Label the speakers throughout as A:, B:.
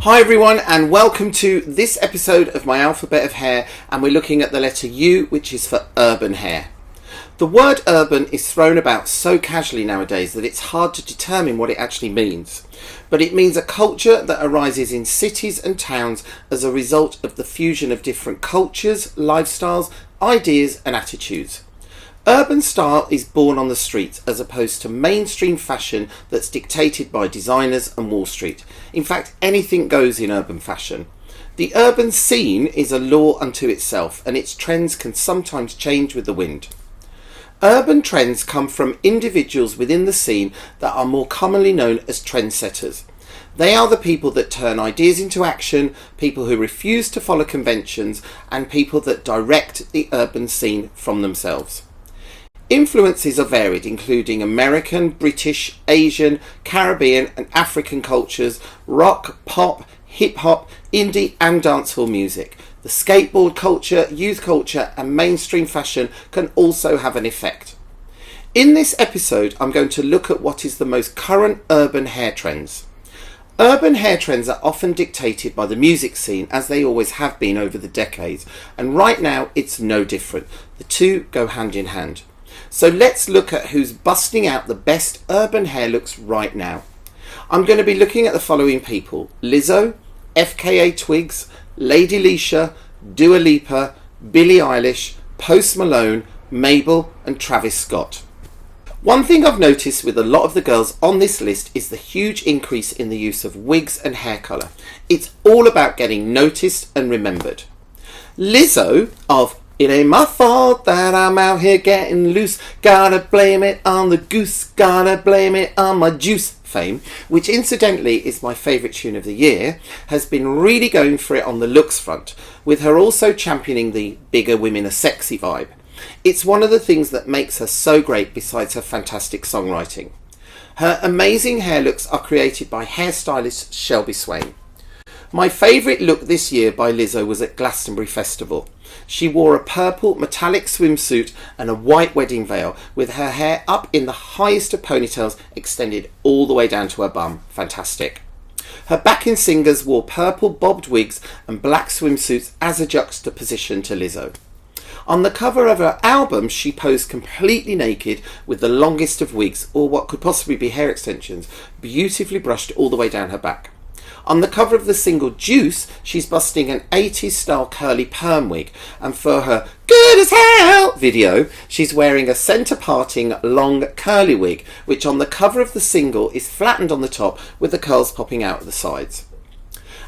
A: Hi everyone, and welcome to this episode of my alphabet of hair, and we're looking at the letter U, which is for urban hair. The word urban is thrown about so casually nowadays that it's hard to determine what it actually means. But it means a culture that arises in cities and towns as a result of the fusion of different cultures, lifestyles, ideas and attitudes. Urban style is born on the streets as opposed to mainstream fashion that's dictated by designers and Wall Street. In fact, anything goes in urban fashion. The urban scene is a law unto itself, and its trends can sometimes change with the wind. Urban trends come from individuals within the scene that are more commonly known as trendsetters. They are the people that turn ideas into action, people who refuse to follow conventions, and people that direct the urban scene from themselves. Influences are varied, including American, British, Asian, Caribbean and African cultures, rock, pop, hip-hop, indie and dancehall music. The skateboard culture, youth culture and mainstream fashion can also have an effect. In this episode, I'm going to look at what is the most current urban hair trends. Urban hair trends are often dictated by the music scene, as they always have been over the decades, and right now it's no different. The two go hand in hand. So let's look at who's busting out the best urban hair looks right now. I'm going to be looking at the following people: Lizzo, FKA Twigs, Lady Leisha, Dua Lipa, Billie Eilish, Post Malone, Mabel and Travis Scott. One thing I've noticed with a lot of the girls on this list is the huge increase in the use of wigs and hair colour. It's all about getting noticed and remembered. Lizzo of "It ain't my fault that I'm out here getting loose, gotta blame it on the goose, gotta blame it on my juice" fame, which incidentally is my favourite tune of the year, has been really going for it on the looks front, with her also championing the "bigger women are sexy" vibe. It's one of the things that makes her so great besides her fantastic songwriting. Her amazing hair looks are created by hairstylist Shelby Swain. My favourite look this year by Lizzo was at Glastonbury Festival. She wore a purple metallic swimsuit and a white wedding veil, with her hair up in the highest of ponytails extended all the way down to her bum. Fantastic. Her backing singers wore purple bobbed wigs and black swimsuits as a juxtaposition to Lizzo. On the cover of her album, she posed completely naked with the longest of wigs, or what could possibly be hair extensions, beautifully brushed all the way down her back. On the cover of the single Juice, she's busting an 80s style curly perm wig, and for her "Good as Hell" video, she's wearing a centre parting long curly wig, which on the cover of the single is flattened on the top with the curls popping out at the sides.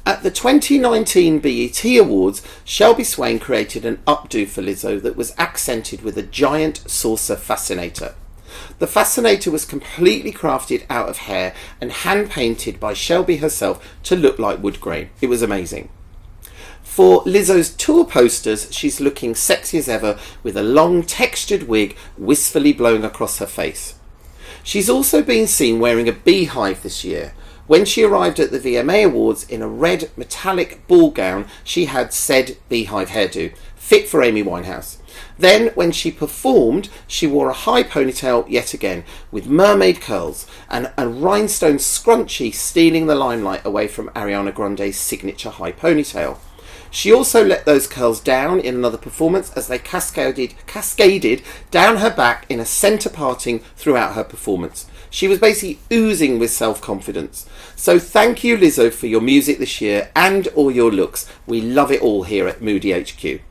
A: At the 2019 BET Awards, Shelby Swain created an updo for Lizzo that was accented with a giant saucer fascinator. The fascinator was completely crafted out of hair and hand painted by Shelby herself to look like wood grain. It was amazing. For Lizzo's tour posters, she's looking sexy as ever with a long textured wig wistfully blowing across her face. She's also been seen wearing a beehive this year. When she arrived at the VMA Awards in a red metallic ball gown, she had said beehive hairdo, fit for Amy Winehouse. Then, when she performed, she wore a high ponytail yet again, with mermaid curls and a rhinestone scrunchie stealing the limelight away from Ariana Grande's signature high ponytail. She also let those curls down in another performance as they cascaded down her back in a centre parting throughout her performance. She was basically oozing with self-confidence. So thank you, Lizzo, for your music this year and all your looks. We love it all here at Moodie HQ.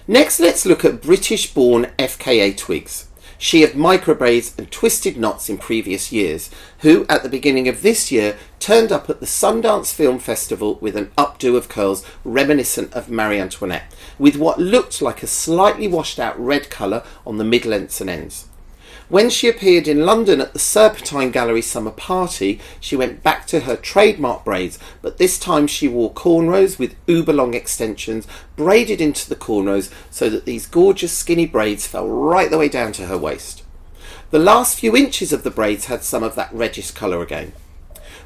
A: Next, let's look at British-born FKA Twigs. She had micro braids and twisted knots in previous years, who at the beginning of this year turned up at the Sundance Film Festival with an updo of curls reminiscent of Marie Antoinette, with what looked like a slightly washed out red colour on the mid-lengths and ends. When she appeared in London at the Serpentine Gallery Summer Party, she went back to her trademark braids, but this time she wore cornrows with uber long extensions braided into the cornrows so that these gorgeous skinny braids fell right the way down to her waist. The last few inches of the braids had some of that reddish colour again.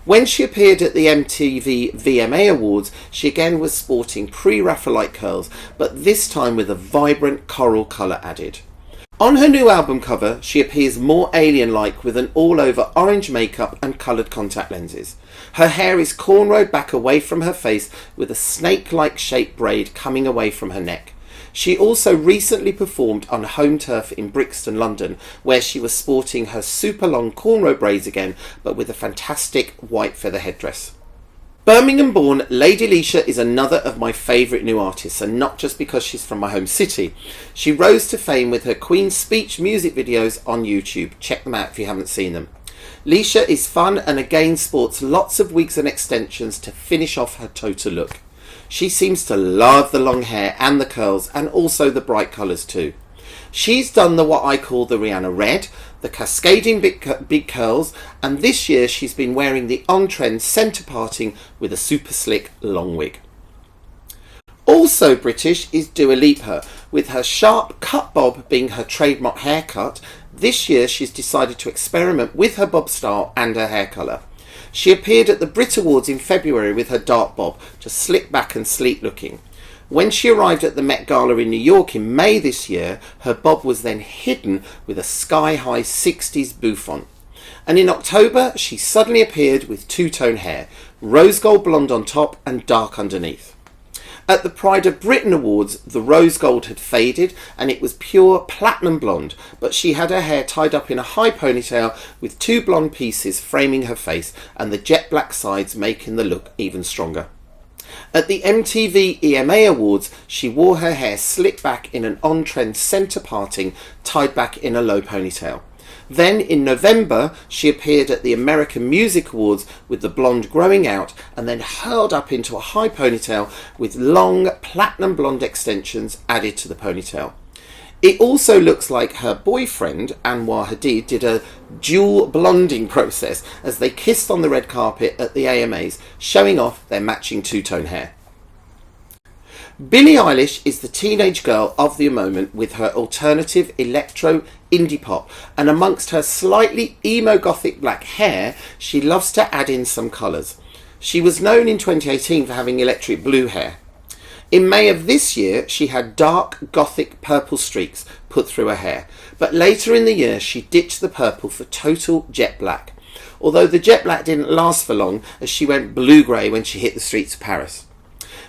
A: When she appeared at the MTV VMA Awards, she again was sporting pre-Raphaelite curls, but this time with a vibrant coral colour added. On her new album cover, she appears more alien-like with an all-over orange makeup and coloured contact lenses. Her hair is cornrowed back away from her face with a snake-like shaped braid coming away from her neck. She also recently performed on home turf in Brixton, London, where she was sporting her super long cornrow braids again, but with a fantastic white feather headdress. Birmingham-born Lady Leisha is another of my favourite new artists, and not just because she's from my home city. She rose to fame with her Queen's Speech music videos on YouTube. Check them out if you haven't seen them. Leisha is fun and again sports lots of wigs and extensions to finish off her total look. She seems to love the long hair and the curls, and also the bright colours too. She's done the what I call the Rihanna Red, the cascading big curls, and this year she's been wearing the on-trend centre parting with a super slick long wig. Also British is Dua Lipa, with her sharp cut bob being her trademark haircut. This year she's decided to experiment with her bob style and her hair colour. She appeared at the Brit Awards in February with her dark bob, just slick back and sleek looking. When she arrived at the Met Gala in New York in May this year, her bob was then hidden with a sky-high 60s bouffant. And in October, she suddenly appeared with two-tone hair, rose gold blonde on top and dark underneath. At the Pride of Britain Awards, the rose gold had faded and it was pure platinum blonde, but she had her hair tied up in a high ponytail with two blonde pieces framing her face and the jet black sides making the look even stronger. At the MTV EMA Awards, she wore her hair slicked back in an on-trend centre parting, tied back in a low ponytail. Then in November, she appeared at the American Music Awards with the blonde growing out and then hurled up into a high ponytail with long platinum blonde extensions added to the ponytail. It also looks like her boyfriend, Anwar Hadid, did a dual blonding process as they kissed on the red carpet at the AMAs, showing off their matching two-tone hair. Billie Eilish is the teenage girl of the moment with her alternative electro indie pop, and amongst her slightly emo gothic black hair, she loves to add in some colours. She was known in 2018 for having electric blue hair. In May of this year, she had dark gothic purple streaks put through her hair, but later in the year she ditched the purple for total jet black, although the jet black didn't last for long as she went blue-grey when she hit the streets of Paris.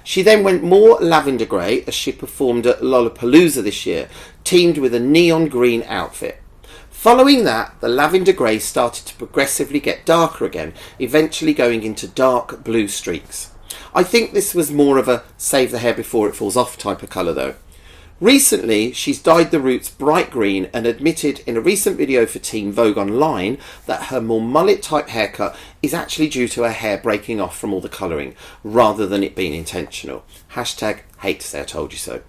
A: She then went more lavender grey as she performed at Lollapalooza this year, teamed with a neon green outfit. Following that, the lavender grey started to progressively get darker again, eventually going into dark blue streaks. I think this was more of a save the hair before it falls off type of colour though. Recently, she's dyed the roots bright green and admitted in a recent video for Teen Vogue Online that her more mullet type haircut is actually due to her hair breaking off from all the colouring rather than it being intentional. Hashtag hate to say I told you so.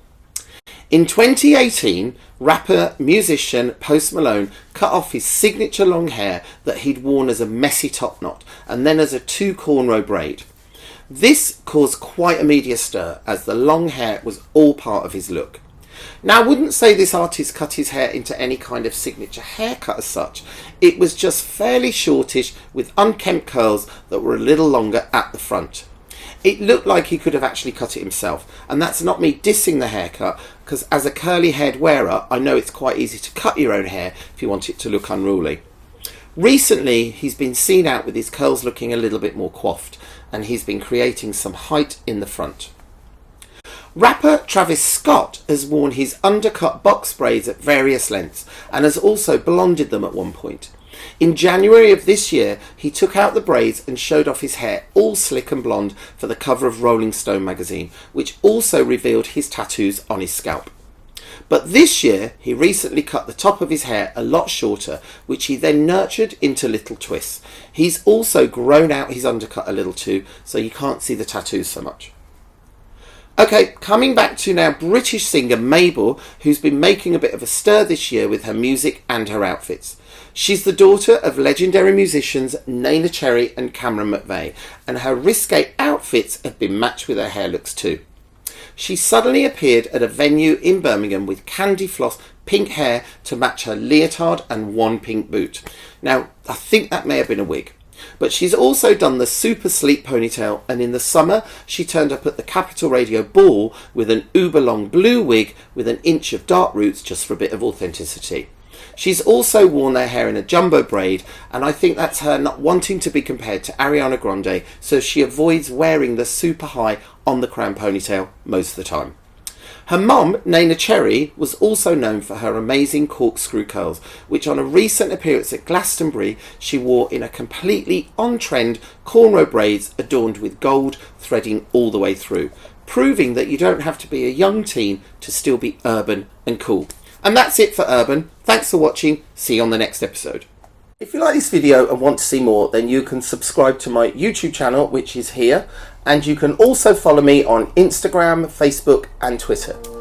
A: In 2018, rapper, musician Post Malone cut off his signature long hair that he'd worn as a messy top knot and then as a two cornrow braid. This caused quite a media stir as the long hair was all part of his look. Now, I wouldn't say this artist cut his hair into any kind of signature haircut as such. It was just fairly shortish with unkempt curls that were a little longer at the front. It looked like he could have actually cut it himself, and that's not me dissing the haircut, because as a curly haired wearer I know it's quite easy to cut your own hair if you want it to look unruly. Recently he's been seen out with his curls looking a little bit more coiffed, and he's been creating some height in the front. Rapper Travis Scott has worn his undercut box braids at various lengths and has also blonded them at one point. In January of this year, he took out the braids and showed off his hair all slick and blonde for the cover of Rolling Stone magazine, which also revealed his tattoos on his scalp. But this year, he recently cut the top of his hair a lot shorter, which he then nurtured into little twists. He's also grown out his undercut a little too, so you can't see the tattoos so much. Okay, coming back to now British singer Mabel, who's been making a bit of a stir this year with her music and her outfits. She's the daughter of legendary musicians Naina Cherry and Cameron McVeigh, and her risque outfits have been matched with her hair looks too. She suddenly appeared at a venue in Birmingham with candy floss pink hair to match her leotard and one pink boot. Now, I think that may have been a wig. But she's also done the super sleek ponytail, and in the summer she turned up at the Capital Radio Ball with an uber long blue wig with an inch of dark roots just for a bit of authenticity. She's also worn her hair in a jumbo braid, and I think that's her not wanting to be compared to Ariana Grande, so she avoids wearing the super high on the crown ponytail most of the time. Her mum, Naina Cherry, was also known for her amazing corkscrew curls, which on a recent appearance at Glastonbury she wore in a completely on-trend cornrow braids adorned with gold threading all the way through, proving that you don't have to be a young teen to still be urban and cool. And that's it for Urban. Thanks for watching. See you on the next episode. If you like this video and want to see more, then you can subscribe to my YouTube channel, which is here, and you can also follow me on Instagram, Facebook and Twitter.